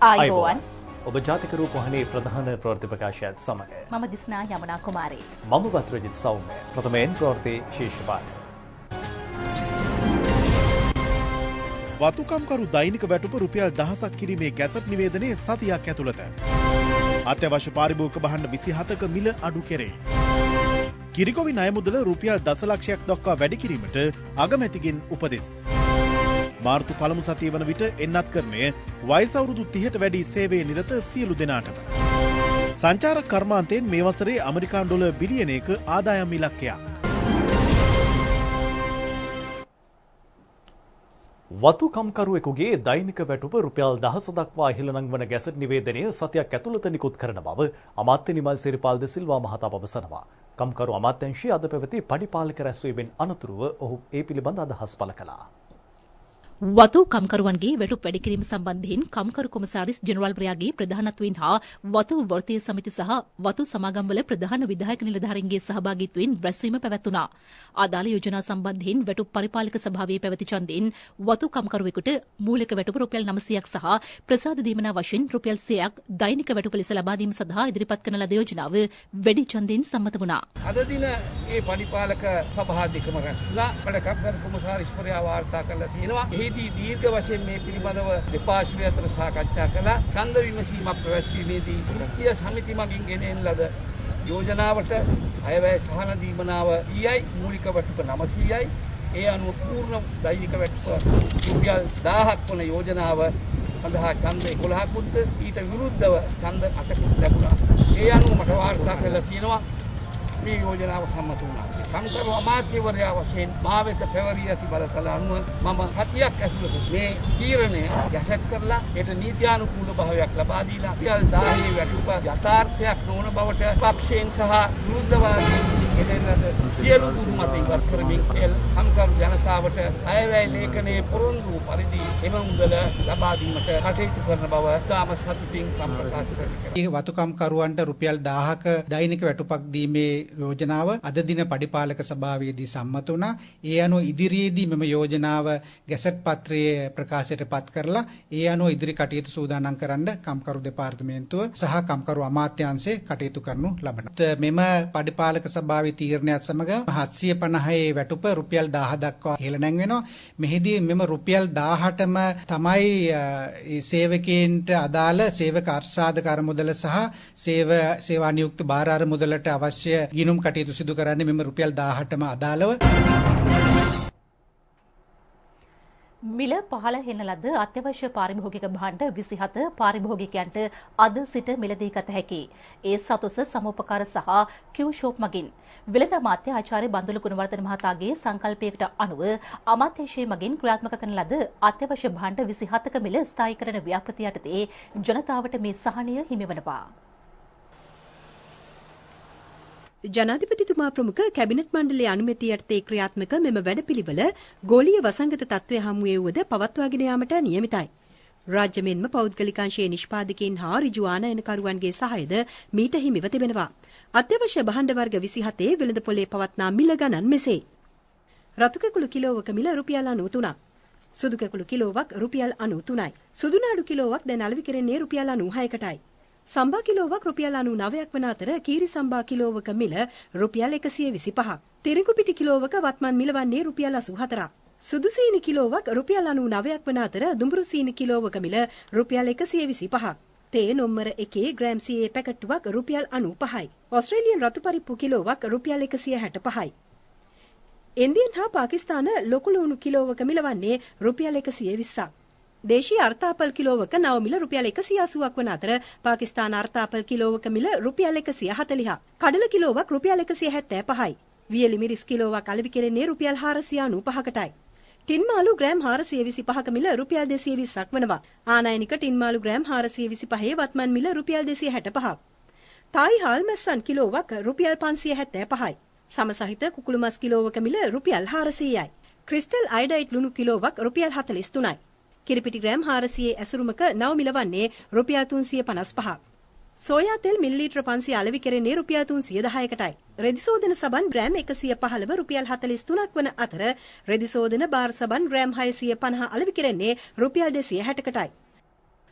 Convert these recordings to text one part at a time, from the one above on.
ආයුබෝවන් ඔබ ජාතික රූපවාහිනී ප්‍රධාන ප්‍රවෘත්ති ප්‍රකාශයත් සමග මම දිස්නා යමුනා කුමාරී මම වත්‍රජිත් සෞම්‍ය ප්‍රථමයෙන් ප්‍රවෘත්ති ශීර්ෂපාඨ වතුකම්කරු දෛනික වැටුප රුපියල් 1000ක් කිරීමේ ගැසට් නිවේදනයේ සතියක් ඇතුළත අත්‍යවශ්‍ය පාරිභෝගික භාණ්ඩ 27ක මිල අඩු කෙරේ. කිරිගොවි ණය මුදල රුපියල් දසලක්ෂයක් දක්වා වැඩි කිරීමට අගමැතිගෙන් උපදෙස්. මාර්තු පළමු සතිය වන විට එන්නත් කරණය වයස අවුරුදු 30ට වැඩි සේවයේ නිරත සියලු දෙනාටම. සංචාරක කර්මාන්තයෙන් මේ වසරේ ඇමරිකානු ඩොලර් බිලියනයක ආදායම් ඉලක්කයක්. වතුකම්කරුවෙකුගේ දෛනික වැටුප රුපියල් 1000 දක්වා ඉහළ නංවන ගැසට් නිවේදනය සතියක් ඇතුළත නිකුත් කරන බව අමාත්‍ය නිමල් සිරිපාල් ද සිල්වා මහතා පවසනවා. කම්කරු අමාත්‍යාංශයේ අද පැවති පඩිපාලක රැස්වීමෙන් අනතුරුව ඔහු ඒ පිළිබඳ අදහස් පළ කළා. වතු කම්කරුවන්ගේ වැටුප් වැඩි කිරීම සම්බන්ධයෙන් කම්කරු කොමසාරිස් ජෙනරාල්වරයාගේ ප්‍රධානත්වයෙන් හා වතු වෘත්තීය සමිති සහ වතු සමාගම්වල ප්‍රධාන විධායක නිලධාරීන්ගේ සහභාගීත්වයෙන් රැස්වීම පැවැත්වුණා. ආදාළ යෝජනා සම්බන්ධයෙන් වැටුප් පරිපාලක සභාවේ පැවති ඡන්දයෙන් වතු කම්කරුවෙකුට මූලික වැටුප රුපියල් 900ක් සහ ප්‍රසාද දීමනා වශයෙන් රුපියල් 100ක් දෛනික වැටුප ලෙස ලබා දීම සඳහා ඉදිරිපත් කරන ලද යෝජනාව වැඩි ඡන්දයෙන් සම්මත වුණා. අද දින මේ පරිපාලක සභා දෙකම රැස්ලා කම්කරු කොමසාරිස්වරයා වාර්තා කරලා තියෙනවා. දීර්ඝ වශයෙන් මේ පිළිබඳව දෙපාර්ශ්වය අතර සාකච්ඡා කළා. ඡන්ද විමසීමක් පැවැත්වීමේදී වෘත්තීය සමිති මගින් ගෙනෙන ලද යෝජනාවට අයවැය සහන දීමනාව 10යි මූලික වැටුප 900යි. ඒ අනුව පූර්ණ දෛනික වැටුප රුපියල් 1000ක් වන යෝජනාව සඳහා ඡන්ද 11කුත් ඊට විරුද්ධව ඡන්ද 8කුත් ලැබුණා. ඒ අනුව මට වාර්තා කරලා තියෙනවා මේ යෝජනාව සම්මත වුණා. කම්කරු අමාත්‍යවරයා වශයෙන් මා වෙත පැවරී ඇති බලතල අනුව මම සතියක් ඇතුළත මේ තීරණය ගැසට් කරලා ඒට නීත්‍යානුකූල භාවයක් ලබා දීලා රුපියල් 1000 වැටුප යථාර්ථයක් නොවන බවට පක්ෂයෙන් සහ විරුද්ධවාදීන් ගෙනෙන්නද සියලු දුර්මත ඉවත් කරමින් කම්කරු ජනතාවට අයවැය ලේඛනයේ පොරොන්දු පරිදි එම මුදල ලබා දීමට කටයුතු කරන බව තාම සතුටින් ප්‍රකාශ කරනවා. මේ වතුකම්කරුවන්ට රුපියල් 1000ක දෛනික වැටුපක් දීමේ යෝජනාව අද දින පඩිපාලක සභාවේදී සම්මත වුණා. ඒ අනුව ඉදිරියේදී මෙම යෝජනාව ගැසට් පත්‍රයේ ප්‍රකාශයට පත් කරලා ඒ අනුව ඉදිරි කටයුතු සූදානම් කරන්න කම්කරු දෙපාර්තමේන්තුව සහ කම්කරු අමාත්‍යාංශය කටයුතු කරනු ලබනවා. මෙම පඩිපාලක සභාවේ තීරණයත් සමග 750 වැටුප රුපියල් 1000 දක්වා ඉහළ නැංවෙනවා. මෙහිදී මෙම රුපියල් 1000ටම තමයි සේවකයන්ට අදාළ සේවක අර්ථසාධක අරමුදල සහ සේවා නියුක්ත භාර අරමුදලට අවශ්‍ය ගිණුම් කටයුතු සිදු කරන්නේ මෙම රුපියල් 1000ටම අදාළව. මිල පහළ හෙන ලද අත්‍යවශ්‍ය පාරිභෝගික භාණ්ඩ 27 පාරිභෝගිකයන්ට අද සිට මිලදී ගත හැකියි. ඒ සතොස සමෝපකාර සහ කියු ෂොප් මගින් වෙළඳ අමාත්‍ය ආචාර්ය බන්දුල ගුණවර්ධන මහතාගේ සංකල්පයකට අනුව අමාත්‍යාංශය මගින් ක්‍රියාත්මක කරන ලද අත්‍යවශ්‍ය භාණ්ඩ 27ක මිල ස්ථායීකරණ ව්‍යාපෘතිය යටතේ ජනතාවට මේ සහනය හිමිවනවා. ජනාධිපතිතුමා ප්‍රමුඛ කැබිනට් මණ්ඩලයේ අනුමැතිය යටතේ ක්‍රියාත්මක මෙම වැඩපිළිවෙල ගෝලීය වසංගත තත්ත්වය හමුවේ වුවද පවත්වාගෙන යාමට නියමිතයි. රාජ්‍ය මෙන්ම පෞද්ගලිකාංශයේ නිෂ්පාදකයන් හා ඍජු ආනයනකරුවන්ගේ සහායද මීට හිමිව තිබෙනවා. අත්‍යවශ්‍ය භාණ්ඩ වර්ග 27 වෙළඳ පොලේ පවත්නා මිල ගණන් මෙසේ. රතු කැකුළු කිලෝවක මිල රුපියල් 93ක්. සුදු කැකුළු කිලෝවක් රුපියල් 93යි. සුදු නාඩු කිලෝවක් දැන් අලෙවි කෙරෙන්නේ රුපියල් 96කටයි. සම්බා කිලෝවක් රුපියල් 99ක් වන අතර කීරි සම්බා කිලෝවක මිල රුපියල් 125ක්. තිරිඟු පිටි කිලෝවක වත්මන් මිල වන්නේ රුපියල් 84ක්. සුදු සීනි කිලෝවක් රුපියල් 99ක් වන අතර දුඹුරු සීනි කිලෝවක මිල රුපියල් 125ක්. තේ නොම්බර 1 ග්‍රෑම් CA පැකට්ටුවක් රුපියල් 95යි. ඕස්ට්‍රේලියන් රතු පරිප්පු කිලෝවක් රුපියල් 165යි. ඉන්දියන් හා පාකිස්තාන ලොකු ලුණු කිලෝවක මිල වන්නේ රුපියල් 120ක්. දේශීය අර්ථාපල් කිලෝවක නව මිල රුපියල් 180ක් වන අතර පාකිස්තාන අර්ථාපල් කිලෝවක මිල රුපියල් 140ක්. කඩල කිලෝවක් රුපියල් 175යි. වියලි මිරිස් කිලෝවක් අලෙවි කෙරෙන්නේ රුපියල් 495කටයි. ටින් මාළු ග්‍රෑම් 425ක මිල රුපියල් 220ක් වනවා. ආනයනික ටින් මාළු ග්‍රෑම් 425 වත්මන් මිල රුපියල් 265ක්. තායි හාල් මැස්සන් කිලෝවක් රුපියල් 575යි. සම සහිත කුකුළු මස් කිලෝවක මිල රුපියල් 400යි. ක්‍රිස්ටල් අයඩයිට් ලුණු කිලෝවක් රුපියල් 43යි. කිරිපිටි ග්‍රෑම් 400 ඇසුරුමක නව මිල වන්නේ රුපියල් 355ක්. සෝයා තෙල් මිලිලීටර 500 අලෙවි කෙරෙන්නේ රුපියල් 310කටයි. රෙදි සෝදන සබන් ග්‍රෑම් 115 රුපියල් 43ක් වන අතර රෙදි සෝදන බාර් සබන් ග්‍රෑම් 650 අලෙවි කෙරෙන්නේ රුපියල් 260කටයි.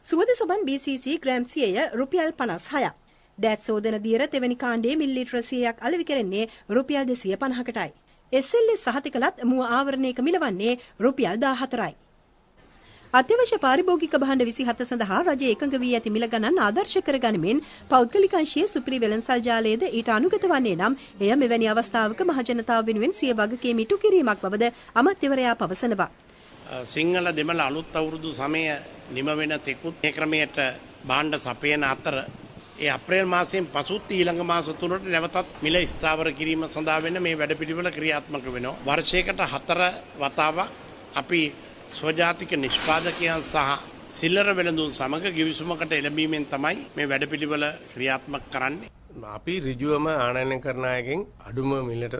සුවද සබන් BCC ග්‍රෑම් 100 රුපියල් 56ක්. දෑත් සෝදන දියර තෙවැනි කාණ්ඩයේ මිලිලීටර 100ක් අලෙවි කරන්නේ රුපියල් 250කටයි. SLS සහතිකලත් මුව ආවරණයක මිලවන්නේ රුපියල් 14යි. අත්‍යවශ්‍ය පාරිභෝගික භාණ්ඩ 27 සඳහා රජය එකඟ වී ඇති මිල ගණන් ආදර්ශ කරගනිමින් පෞද්ගලික අංශයේ සුපිරි වෙළඳසල් ජාලයේද ඊට අනුගත වන්නේ නම් එය මෙවැනි අවස්ථාවක මහජනතාව වෙනුවෙන් සිය වගකීම ඉටු කිරීමක් බවද අමාත්‍යවරයා පවසනවා. සිංහල දෙමළ අලුත් අවුරුදු සමය නිම වෙන තෙකුත් මේ ක්‍රමයට භාණ්ඩ සපයන අතර ඒ අප්‍රේල් මාසයෙන් පසුත් ඊළඟ මාස තුනට නැවතත් මිල ස්ථාවර කිරීම සඳහා වෙන මේ වැඩපිළිවෙල ක්‍රියාත්මක වෙනවා. වර්ෂයකට 4 වතාවක් අපි ස්වජාතික නිෂ්පාදකයන් සහ සිල්ලර වෙළඳුන් සමග ගිවිසුමකට එළඹීමෙන් තමයි මේ වැඩපිළිවෙල ක්‍රියාත්මක කරන්නේ. අපි ඍජුවම ආනයනය කරන අයගෙන් අඩුම මිලට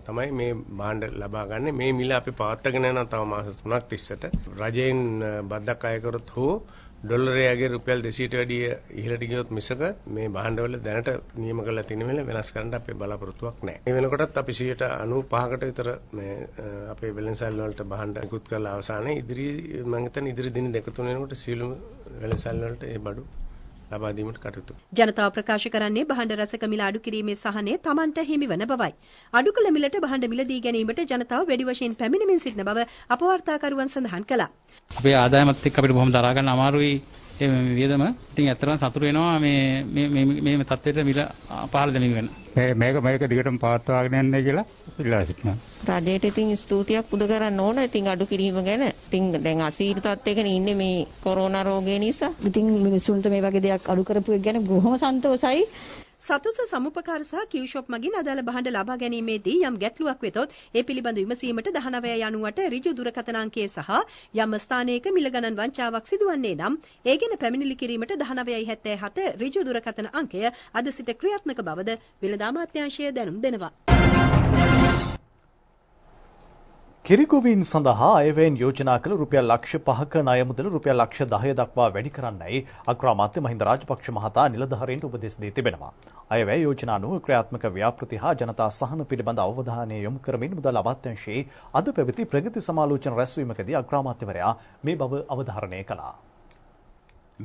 තමයි මේ භාණ්ඩ ලබා ගන්න. මේ මිල අපි පවත්වාගෙන යනවා තව මාස 3ක් තිස්සට. රජයෙන් බද්දක් අය කරොත් හෝ ඩොලරයගේ රුපියල් 200ට වැඩිය ඉහළට ගියොත් මිසක මේ භාණ්ඩවල දැනට නියම කරලා තියෙන වෙල වෙනස් කරන්න අපේ බලාපොරොත්තුවක් නැහැ. මේ වෙනකොටත් අපි 95%කට විතර මේ අපේ වෙළඳසල් වලට භාණ්ඩ ඉක්ුත් කරලා අවසානයේ මම හිතන්නේ ඉදිරි දින 2-3 වෙනකොට සියලුම වෙළඳසල් වලට ඒ බඩු ලබා දීමට කටයුතු. ජනතාව ප්‍රකාශ කරන්නේ භාණ්ඩ රසක මිල අඩු කිරීමේ සහනය Tamanට හිමි වන බවයි. අඩු කළ මිලට භාණ්ඩ මිල දී ගැනීමට ජනතාව වැඩි වශයෙන් පැමිණෙමින් සිටින බව අපවාර්තාකරුවන් සඳහන් කළා. අපේ ආදායමත් එක්ක අපිට බොහොම දරා ගන්න අමාරුයි මේ වියදම. ඉතින් ඇත්තටම සතුටු වෙනවා මේ තත්ත්වයට මිල පහළ දැමීම ගැන. මේක දිගටම පවත්වාගෙන යන්න කියලා ඉල්ලා සිටිනවා. රජයට ඉතින් ස්තුතියක් පුද කරන්න ඕන. ඉතින් අඩු කිරීම ගැන. ඉතින් දැන් අසීරු තත්ත්වයකනේ ඉන්නේ මේ කොරෝනා රෝගය නිසා. ඉතින් මිනිස්සුන්ට මේ වගේ දෙයක් අඩු කරපු එක ගැන බොහොම සන්තෝෂයි. සතුස සමුපකාර සහ කිව් ෂොප් මගින් අදාළ භාණ්ඩ ලබා ගැනීමේදී යම් ගැටලුවක් වෙතොත් ඒ පිළිබඳ විමසීමට 19 ඍජු දුරකථන අංකය සහ යම් ස්ථානයක මිල ගණන් වංචාවක් සිදුවන්නේ නම් ඒ ගැන පැමිණිලි කිරීමට 1977 ඍජු දුරකථන අංකය අද සිට ක්‍රියාත්මක බවද වෙළඳ අමාත්‍යාංශය දැනුම් දෙනවා. කිරිගොවීන් සඳහා අයවැයෙන් යෝජනා කළ රුපියල් ලක්ෂ 5ක ණය මුදල රුපියල් ලක්ෂ 10 දක්වා වැඩි කරන්නයි අග්‍රාමාත්‍ය මහින්ද රාජපක්ෂ මහතා නිලධාරීන්ට උපදෙස් දී තිබෙනවා. අයවැය යෝජනා අනුව ක්‍රියාත්මක ව්‍යාපෘති හා ජනතා සහන පිළිබඳ අවධානය යොමු කරමින් මුදල් අමාත්‍යාංශයේ අද පැවති ප්‍රගති සමාලෝචන රැස්වීමකදී අග්‍රාමාත්‍යවරයා මේ බව අවධාරණය කළා.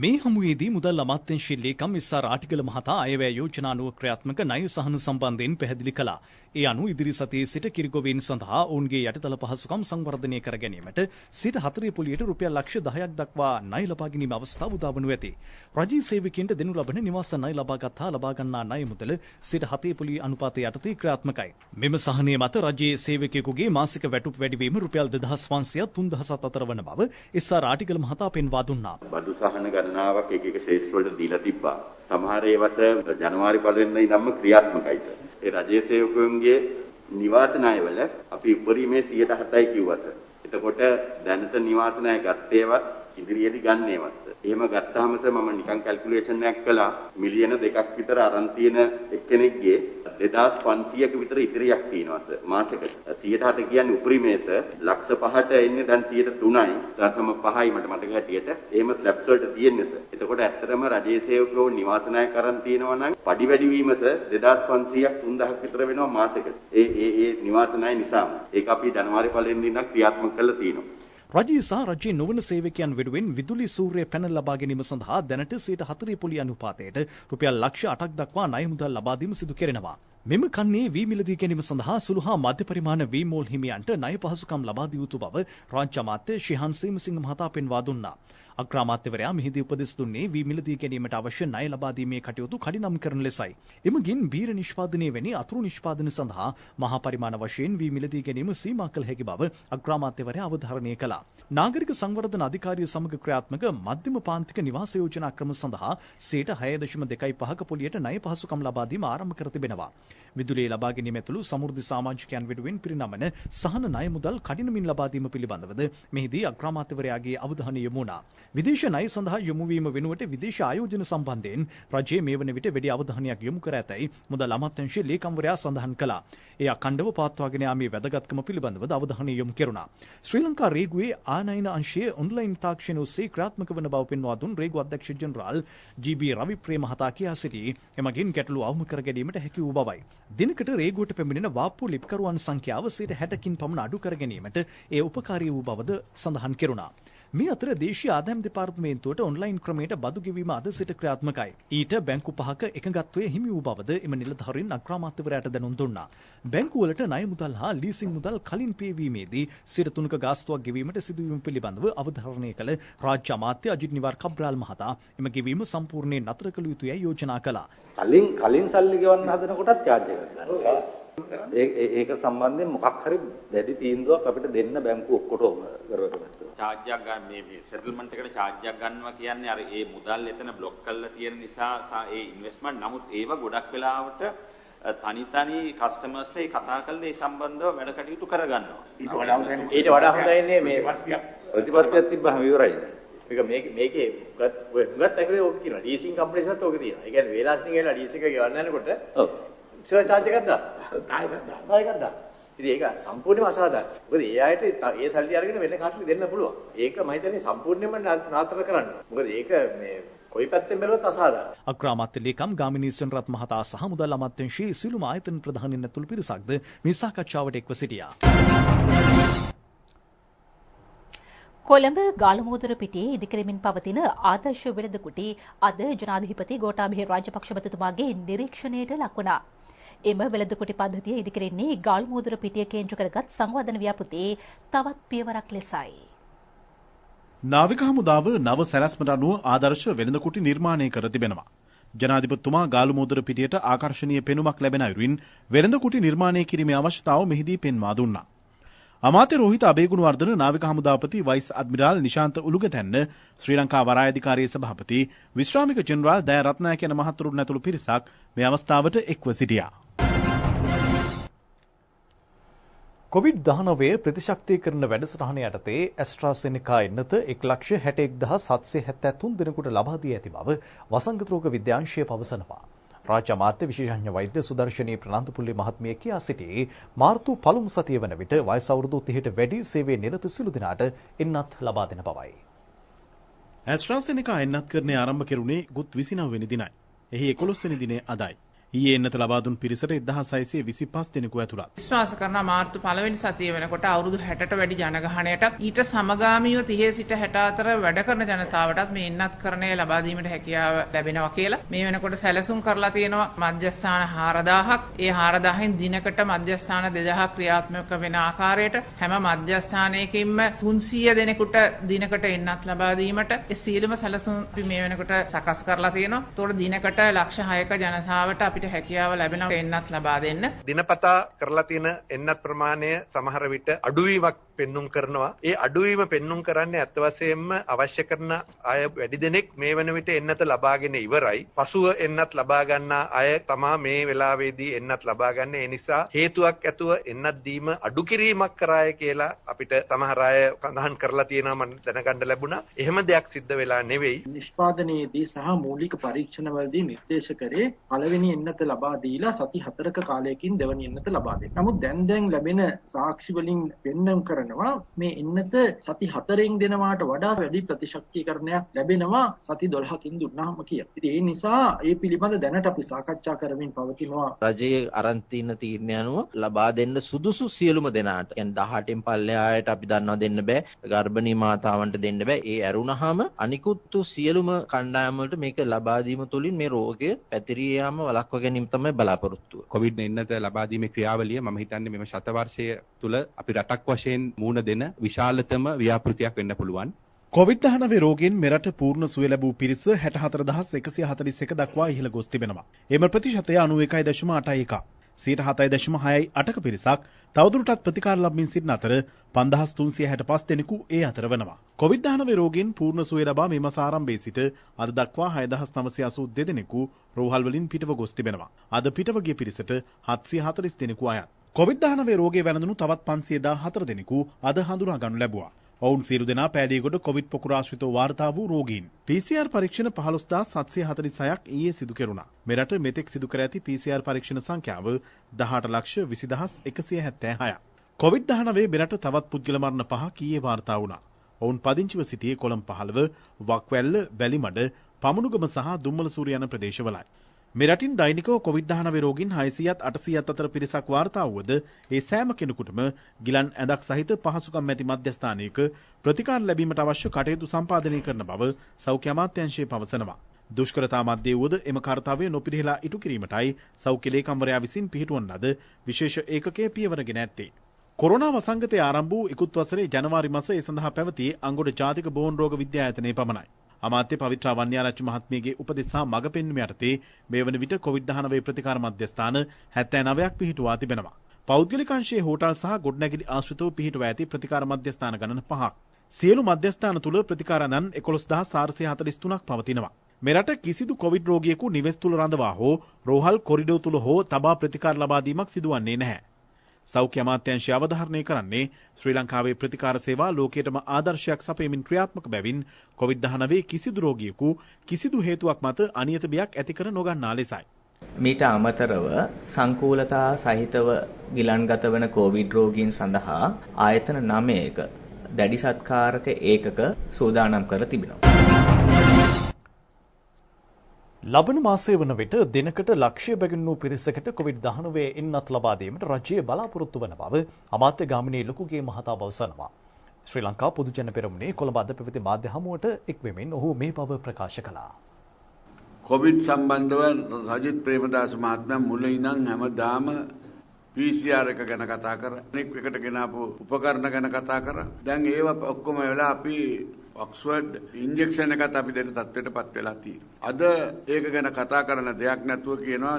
මේ හමුවේදී මුදල් අමාත්‍යාංශයේ ලේකම් එස්.ආර්. ආටිගල මහතා අයවැය යෝජනා අනුව ක්‍රියාත්මක ණය සහන සම්බන්ධයෙන් පැහැදිලි කළා. ඒ අනුව ඉදිරි සතියේ සිට කිරිගොවීන් සඳහා ඔවුන්ගේ යටිතල පහසුකම් සංවර්ධනය කර ගැනීමට 4% රුපියල් ලක්ෂ 10ක් දක්වා ණය ලබා ගැනීම අවස්ථාව උදා වනු ඇති. රජයේ සේවකයන්ට දෙනු ලබන නිවාස ණය ලබාගත් හා ලබා ගන්නා ණය මුදල 7% අනුපාතය යටතේ ක්‍රියාත්මකයි. මෙම සහනය මත රජයේ සේවකයෙකුගේ මාසික වැටුප් වැඩිවීම රුපියල් 2500 3000 අතර වන බව එස්.ආර්. ආටිගල මහතා පෙන්වා දුන්නා. බඩු සහන ගණනාවක් එක ශේෂ්ත්‍ර වලට දීලා තිබ්බා. සමහර ඒවාස ජනවාරි 1 වෙනිදා ඉඳන්ම ක්‍රියාත්මකයි සර්. ඒ රජයේ සේවකයන්ගේ නිවාස ණයවල අපි උපරිමයේ 107යි කිව්වා සර්. එතකොට දැනට නිවාස ණය ගත්තේවත් ඉදිරියේදී ගන්නේවත්. එහෙම ගත්තාම සර් මම නිකන් කැල්කියුලේෂන් එකක් කළා මිලියන 2ක් විතර අරන් තියෙන එක්කෙනෙක්ගේ 2500ක විතර ඉදිරියක් තියෙනවා සර් මාසෙකට. 107 කියන්නේ උපරිමයේ සර්. ලක්ෂ 5ට එන්නේ දැන් 3.5යි. 0.5යි මට මතක හැටියට. එහෙම ස්ලැබ්ස් වලට තියෙන්නේ සර්. එතකොට ඇත්තටම රජයේ සේවකයෝ නිවාස ණය කරන් තියෙනවා නම් පඩි වැඩිවීම සර් 2500ක් 3000ක් විතර වෙනවා මාසෙකට. ඒ නිවාස ණය නිසාම. ඒක අපි ජනවාරි 1 වෙනිදා ඉඳන් ක්‍රියාත්මක කරලා තියෙනවා. රජයේ සහ රජයේ නොවන සේවකයන් වෙනුවෙන් විදුලි සූර්ය පැනල් ලබා ගැනීම සඳහා දැනට 4% අනුපාතයට රුපියල් ලක්ෂ 8ක් දක්වා ණය මුදල් ලබා දීම සිදු කෙරෙනවා. මෙම කන්නේ වී මිලදී ගැනීම සඳහා සුළු හා මධ්‍ය පරිමාණ වී මෝල් හිමියන්ට ණය පහසුකම් ලබා දිය යුතු බව රාජ්‍ය අමාත්‍ය ශිහාන් සීමසිංහ මහතා පෙන්වා දුන්නා. අග්‍රාමාත්‍යවරයා මෙහිදී උපදෙස් දුන්නේ වී මිලදී ගැනීමට අවශ්‍ය ණය ලබා දීමේ කටයුතු කඩිනම් කරන ලෙසයි. එමගින් බීර නිෂ්පාදනය වැනි අතුරු නිෂ්පාදන සඳහා මහා පරිමාණ වශයෙන් වී මිලදී ගැනීම සීමා කළ හැකි බව අග්‍රාමාත්‍යවරයා අවධාරණය කළා. නාගරික සංවර්ධන අධිකාරිය සමග ක්‍රියාත්මක මධ්‍යම පාන්තික නිවාස යෝජනා ක්‍රම සඳහා 6.25ක පොලියට ණය පහසුකම් ලබා දීම ආරම්භ කර තිබෙනවා. විදුලිය ලබා ගැනීම ඇතුළු සමෘද්ධි සමාජිකයන් වෙනුවෙන් පිරිනමන සහන ණය මුදල් කඩිනමින් ලබා දීම පිළිබඳවද මෙහිදී අග්‍රාමාත්‍යවරයාගේ අවධානය යොමු වුණා. විදේශ ණය සඳහා යොමු වීම වෙනුවට විදේශ ආයෝජන සම්බන්ධයෙන් රජයේ මේ වන විට වැඩි අවධානයක් යොමු කර ඇතැයි මුදල් අමාත්‍යාංශයේ ලේකම්වරයා සඳහන් කළා. ඒ අඛණ්ඩව පවත්වාගෙන යාමේ වැදගත්කම පිළිබඳව අවධානය යොමු කෙරුණා. ශ්‍රී ලංකා රේගුවේ ආනයන අංශයේ ඔන්ලයින් තාක්ෂණය ඔස්සේ ක්‍රියාත්මක වන බව පෙන්වා දුන් රේගු අධ්‍යක්ෂ ජෙනරාල් ජී.බී. රවිප්‍රිය මහතා කියා සිටී. එමගින් ගැටලු අවම කර ගැනීමට හැකි වූ බවයි. දිනකට රේගුවට පැමිණෙන වාප්පු ලිප්කරුවන් සංඛ්‍යාව 60%කින් පමණ අඩු කර ගැනීමට ඒ උපකාරී වූ බවද සඳහන් කෙරුණා. මේ අතර දේශීය ආදායම් දෙපාර්තමේන්තුවට ඔන්ලයින් ක්‍රමයට බදු ගෙවීම අද සිට ක්‍රියාත්මකයි. ඊට බැංකු පහක එකඟත්වයේ හිමි වූ බවද එම නිලධාරීන් අග්‍රාමාත්‍යවරයාට දැනුම් දුන්නා. බැංකුවලට ණය මුදල් හා ලීසින් මුදල් කලින් පේවීමේදී 3% ගාස්තුවක් ගෙවීමට සිදුවීම පිළිබඳව අවධාරණය කළ රාජ්‍ය අමාත්‍ය අජිත් නිවාර් කබ්‍රාල් මහතා එම ගෙවීම සම්පූර්ණයෙන් නතර කළ යුතුයයි යෝජනා කළා. කලින් සල්ලි ගෙවන්න හදනකොටත් charge එකක් ගන්නවා. ඒක සම්බන්ධයෙන් මොකක් හරි දැඩි තීන්දුවක් අපිට දෙන්න බැංකුව ඔක්කොටම කරවන්න. charge එකක් ගන්න මේ settlement එකට charge එකක් ගන්නවා කියන්නේ අර ඒ මුදල් එතන block කරලා තියෙන නිසා ඒ investment නමුත් ඒව ගොඩක් වෙලාවට තනි කස්ටමර්ස්ලා ඒ කතා කරලා ඒ සම්බන්ධව වැඩ කටයුතු කරගන්නවා. ඊට වඩා හොඳයි මේ ප්‍රතිපත්තියක් තිබ්බහම ඉවරයි. මේකේ ගත් ඇකලේ ඔක කියන ලීසින් කම්පැනිස්ලත් ඔක තියෙනවා. ඒ කියන්නේ වේලාසින් ගේලා ලීස් එක ගෙවන්න යනකොට සර්චාර්ජ් එකක් දාන්න. තායකක් දාන්න. ඉතින් ඒක සම්පූර්ණයෙන්ම අසාධාරණයි. මොකද ඒ අයට ඒ සල්ලි අරගෙන වෙන කාටද දෙන්න පුළුවන්. ඒක මම හිතන්නේ සම්පූර්ණයෙන්ම නතර කරන්න. මොකද ඒක මේ කොයි පැත්තෙන් බැලුවත් අසාධාරණයි. අග්‍රාමාත්‍ය ලේකම් ගාමිණී සෙනරත් මහතා සහ මුදල් අමාත්‍යාංශයේ සියලුම ආයතන ප්‍රධානීන් ඇතුළු පිරිසක්ද මේ සාකච්ඡාවට එක්ව සිටියා. කොළඹ ගාලමුදර පිටියේ ඉදිකරමින් පවතින ආදර්ශ වෙළඳ කුටි අද ජනාධිපති ගෝඨාභය රාජපක්ෂ මැතිතුමාගේ නිරීක්ෂණයට ලක් වුණා. එම වෙළඳ කුටි පද්ධතිය ඉදිකරන්නේ ගාලමුදර පිටිය කේන්ද්‍ර කරගත් සංවර්ධන ව්‍යාපෘතියේ තවත් පියවරක් ලෙසයි. නාවික හමුදාව නව සැලැස්මට අනුව ආදර්ශ වෙළඳ කුටි නිර්මාණය කර තිබෙනවා. ජනාධිපතිතුමා ගාලමුදර පිටියට ආකර්ශනීය පෙනුමක් ලැබෙන අයුරින් වෙළඳ කුටි නිර්මාණය කිරීමේ අවශ්‍යතාව මෙහිදී පෙන්වා දුන්නා. අමාත්‍ය රෝහිත අබේගුණවර්ධන නාවික හමුදාපති වයිස් අද්මිරාල් නිශාන්ත උලුගතැන්න ශ්‍රී ලංකා වරායධිකාරියේ සභාපති විශ්‍රාමික ජෙනරාල් දයා රත්නායක යන මහතුරුන් ඇතුළු පිරිසක් මේ අවස්ථාවට එක්ව සිටියා. COVID-19 ප්‍රතිශක්තිකරණ වැඩසටහන යටතේ ඇස්ට්‍රාසෙනිකා එන්නත 1,61,773 දෙනෙකුට ලබා දී ඇති බව වසංගත රෝග විද්‍යාංශය පවසනවා. රාජ්‍ය අමාත්‍ය විශේෂඥ වෛද්‍ය සුදර්ශනී ප්‍රනාන්දුපුල්ලේ මහත්මිය කියා සිටි මාර්තු පළමු සතිය වන විට වයස අවුරුදු 30ට වැඩි සේවයේ නිරත සිළු දෙනාට එන්නත් ලබා දෙන බවයි. ඇස්ට්‍රාසෙනිකා එන්නත් කරණය ආරම්භ කෙරුණේ ගුත් 29 වෙනි දිනයි. එහි 11 වෙනි දිනේ අදයි. ඊයේ එන්නත ලබා දුන් පිරිසට 1625 දෙනෙකු ඇතුළත්. විශ්වාස කරන මාර්තු පළවෙනි සතිය වෙනකොට අවුරුදු 60ට වැඩි ජනගහනයට ඊට සමගාමීව 30 සිට 60 අතර වැඩ කරන ජනතාවටත් මේ එන්නත් කරණය ලබා දීමට හැකියාව ලැබෙනවා කියලා මේ වෙනකොට සැලසුම් කරලා තියෙනවා මධ්‍යස්ථාන 4000ක්. ඒ 4000න් දිනකට මධ්‍යස්ථාන 2000ක් ක්‍රියාත්මක වෙන ආකාරයට හැම මධ්‍යස්ථානයකින්ම 300 දෙනෙකුට දිනකට එන්නත් ලබා දීමට ඒ සියලුම සැලසුම් අපි මේ වෙනකොට සකස් කරලා තියෙනවා. ඒතකොට දිනකට ලක්ෂ 6ක ජනතාවට අපිට හැකියාව ලැබෙනවා එන්නත් ලබා දෙන්න. දිනපතා කරලා තියෙන එන්නත් ප්‍රමාණය සමහර විට අඩුවීමක් පෙන්눔 කරනවා. ඒ අඩුවීම පෙන්눔 කරන්නේ අත් වශයෙන්ම අවශ්‍ය කරන අය වැඩි දෙනෙක් මේ වෙන විට එන්නත ලබාගෙන ඉවරයි. පසුව එන්නත් ලබා ගන්නා අය තමා මේ වෙලාවේදී එන්නත් ලබා ගන්න. ඒ නිසා හේතුවක් ඇතුව එන්නත් දීම අඩු කිරීමක් කරාය කියලා අපිට සමහර අය සඳහන් කරලා තියෙනවා මම දැනගන්න ලැබුණා. එහෙම දෙයක් සිද්ධ වෙලා නෙවෙයි. නිෂ්පාදනයේදී සහ මූලික පරීක්ෂණවලදී නිර්දේශ කරේ පළවෙනි එන්නත ලබා දීලා සති 4ක කාලයකින් දෙවැනි එන්නත ලබා දෙන්න. නමුත් දැන් ලැබෙන සාක්ෂි වලින් පෙන්වන්න කරනවා මේ එන්නත සති 4න් දෙනවාට වඩා වැඩි ප්‍රතිශක්තිකරණයක් ලැබෙනවා සති 12කින් දුන්නාම කියලා. ඉතින් ඒ නිසා ඒ පිළිබඳ දැනට අපි සාකච්ඡා කරමින් පවතිනවා. රජයේ අරන් තියෙන තීරණය අනුව ලබා දෙන්න සුදුසු සියලුම දෙනාට. يعني 18න් පල්ලෙහායට අපි දන්නවා දෙන්න බෑ. ගර්භණී මාතාවන්ට දෙන්න බෑ. ඒ ඇරුණාම අනිකුත් සියලුම කණ්ඩායම් වලට මේක ලබා දීම තුළින් මේ රෝගය පැතිරී යාම වළක්වා ගැනීම තමයි බලාපොරොත්තු වෙන්නේ. කොවිඩ් එන්නත ලබා දීමේ ක්‍රියාවලිය මම හිතන්නේ මෙම ශතවර්ෂය තුල අපි රටක් වශයෙන් මුහුණ දෙන විශාලතම ව්‍යාපෘතියක් වෙන්න පුළුවන්. COVID-19 රෝගයෙන් මෙරට පූර්ණ සුවය ලැබූ පිරිස 64141 දක්වා ඉහළ ගොස් තිබෙනවා. එම ප්‍රතිශතය 91.81. 7.6%ක පිරිසක් තවදුරටත් ප්‍රතිකාර ලබමින් සිටින අතර 5365 දෙනෙකු ඒ අතර වෙනවා. COVID-19 රෝගයෙන් පූර්ණ සුවය ලබා මේ මාස ආරම්භයේ සිට අද දක්වා 6982 දෙනෙකු රෝහල් වලින් පිටව ගොස් තිබෙනවා. අද පිටව ගිය පිරිසට 740 දෙනෙකු අයත්. COVID-19 රෝගයේ වැළඳුණු තවත් 514 දෙනෙකු අද හඳුනා ගනු ලැබුවා. ඔවුන් සියලු දෙනා පෑලියගොඩ කොවිඩ් පොකුරාශ්‍රිතව වාර්තා වූ රෝගීන්. PCR පරීක්ෂණ 15746ක් ඊයේ සිදු කෙරුණා. මෙරට මෙතෙක් සිදු කර ඇති PCR පරීක්ෂණ සංඛ්‍යාව 18,20,176ක්. COVID-19 මෙරට තවත් පුද්ගල මරණ 5ක් ඊයේ වාර්තා වුණා. ඔවුන් පදිංචිව සිටියේ කොළඹ 15, වක්වැල්ල, වැලිමඩ, පමුණුගම සහ දුම්මල සූරිය යන ප්‍රදේශවලයි. මෙරටින් දෛනිකව කොවිඩ්-19 රෝගීන් 600ත් 800ත් අතර පිරිසක් වාර්තා වුවද ඒ සෑම කෙනෙකුටම ගිලන් ඇඳක් සහිත පහසුකම් ඇති මධ්‍යස්ථානයක ප්‍රතිකාර ලැබීමට අවශ්‍ය කටයුතු සම්පාදනය කරන බව සෞඛ්‍ය අමාත්‍යාංශය පවසනවා. දුෂ්කරතා මැද්දේ වුවද එම කාර්යය නොපිරිහෙලා ඉටු කිරීමටයි සෞඛ්‍ය ලේකම්වරයා විසින් පිහිටුවන ලද විශේෂ ඒකකයේ පියවරගෙන ඇත්තේ. කොරෝනා වසංගතය ආරම්භ වූ ඉකුත් වසරේ ජනවාරි මාසයේ ඒ සඳහා පැවතියේ අංගොඩ ජාතික බෝන් රෝග විද්‍යායතනයේ පමණයි. අමාත්‍ය පවිත්‍රා වන්‍යාරච්චි මහත්මියගේ උපදෙස් සහ මඟ පෙන්වීම යටතේ මේ වන විට කොවිඩ්-19 ප්‍රතිකාර මධ්‍යස්ථාන 79ක් පිහිටුවා තිබෙනවා. පෞද්ගලික අංශයේ හෝටල් සහ ගොඩනැගිලි ආශ්‍රිතව පිහිටුවා ඇති ප්‍රතිකාර මධ්‍යස්ථාන ගණන 5ක්. සියලු මධ්‍යස්ථාන තුල ප්‍රතිකාර නන් 11443ක් පවතිනවා. මෙරට කිසිදු කොවිඩ් රෝගියෙකු නිවෙස් තුල රඳවා හෝ රෝහල් කොරිඩෝ තුල හෝ තබා ප්‍රතිකාර ලබා දීමක් සිදුවන්නේ නැහැ. සෞඛ්‍ය අමාත්‍යාංශය අවධාරණය කරන්නේ ශ්‍රී ලංකාවේ ප්‍රතිකාර සේවා ලෝකයටම ආදර්ශයක් සපයමින් ක්‍රියාත්මක බැවින් කොවිඩ්-19 කිසිදු රෝගියෙකු කිසිදු හේතුවක් මත අනියත බියක් ඇති කර නොගන්නා ලෙසයි. මීට අමතරව සංකූලතා සහිතව ගිලන්ගත වන කොවිඩ් රෝගීන් සඳහා ආයතන 9ක දැඩි සත්කාරක ඒකක සූදානම් කර තිබෙනවා. ලබන මාසයේ වන විට දිනකට ලක්ෂය බැගින් වූ පිරිසකට කොවිඩ්-19 එන්නත් ලබා දීමට රජය බලාපොරොත්තු වන බව අමාත්‍ය ගාමිණී ලොකුගේ මහතා පවසනවා. ශ්‍රී ලංකා පොදු ජන පෙරමුණේ කොළඹ අද පැවති මාධ්‍ය හමුවට එක් වෙමින් ඔහු මේ බව ප්‍රකාශ කළා. කොවිඩ් සම්බන්ධව රජිත් ප්‍රේමදාස මහත්මයා මුලින් ඉඳන් හැමදාම PCR එක ගැන කතා කරා. අනෙක් එකට ගෙනාපු උපකරණ ගැන කතා කරා. දැන් ඒව ඔක්කොම වෙලා අපි ඔක්ස්ෆර්ඩ් ඉන්ජෙක්ෂන් එකත් අපි දෙන්න තත්ත්වයටපත් වෙලා තියෙනවා. අද ඒක ගැන කතා කරන දෙයක් නැතුව කියනවා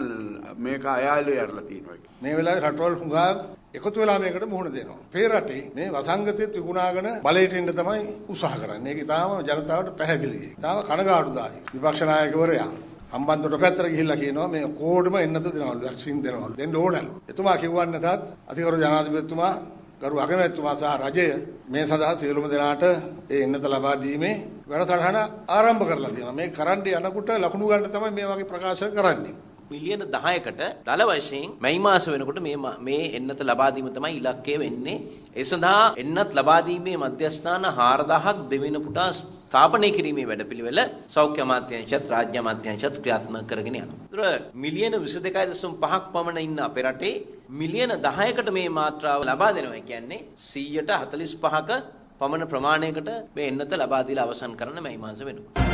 මේක අයාලේ යරලා තියෙනවා. මේ වෙලාවේ රටවල් හුඟා එකතු වෙලා මේකට මුහුණ දෙනවා. අපේ රටේ මේ වසංගතය තිබුණාගෙන බලයට එන්න තමයි උත්සාහ කරන්නේ. ඒක තාම ජනතාවට පැහැදිලියි. තාම කනගාටුදායි. විපක්ෂ නායකවරයා හම්බන්තොට පැත්තට ගිහිල්ලා කියනවා මේ කෝඩම එන්නත දෙනවලු වැක්සින් දෙනවලු. දෙන්න ඕනලු. එතුමා කිව්වන්න නැතත් අතිගරු ජනාධිපතිතුමා ගරු අගමැතිතුමා සහ රජය මේ සඳහා සියලුම දෙනාට ඒ එන්නත ලබා දීමේ වැඩසටහන ආරම්භ කරලා තියෙනවා. මේ කරන්න යනකොට ලකුණු ගන්න තමයි මේ වගේ ප්‍රකාශ කරන්නේ. මිලියන 10කට දල වශයෙන් මැයි මාස වෙනකොට මේ එන්නත ලබා දීම තමයි ඉලක්කය වෙන්නේ. ඒ සඳහා එන්නත් ලබා දීමේ මධ්‍යස්ථාන 4000ක් දෙවෙනි පුටා ස්ථාපනය කිරීමේ වැඩපිළිවෙල සෞඛ්‍ය අමාත්‍යාංශයත් රාජ්‍ය අමාත්‍යාංශයත් ක්‍රියාත්මක කරගෙන යනවා. ඒතර මිලියන 22.5ක් පමණ ඉන්න අපේ රටේ මිලියන 10කට මේ මාත්‍රාව ලබා දෙනවා කියන්නේ 145ක පමණ ප්‍රමාණයකට මේ එන්නත ලබා දීලා අවසන් කරන මැයි මාස වෙනවා.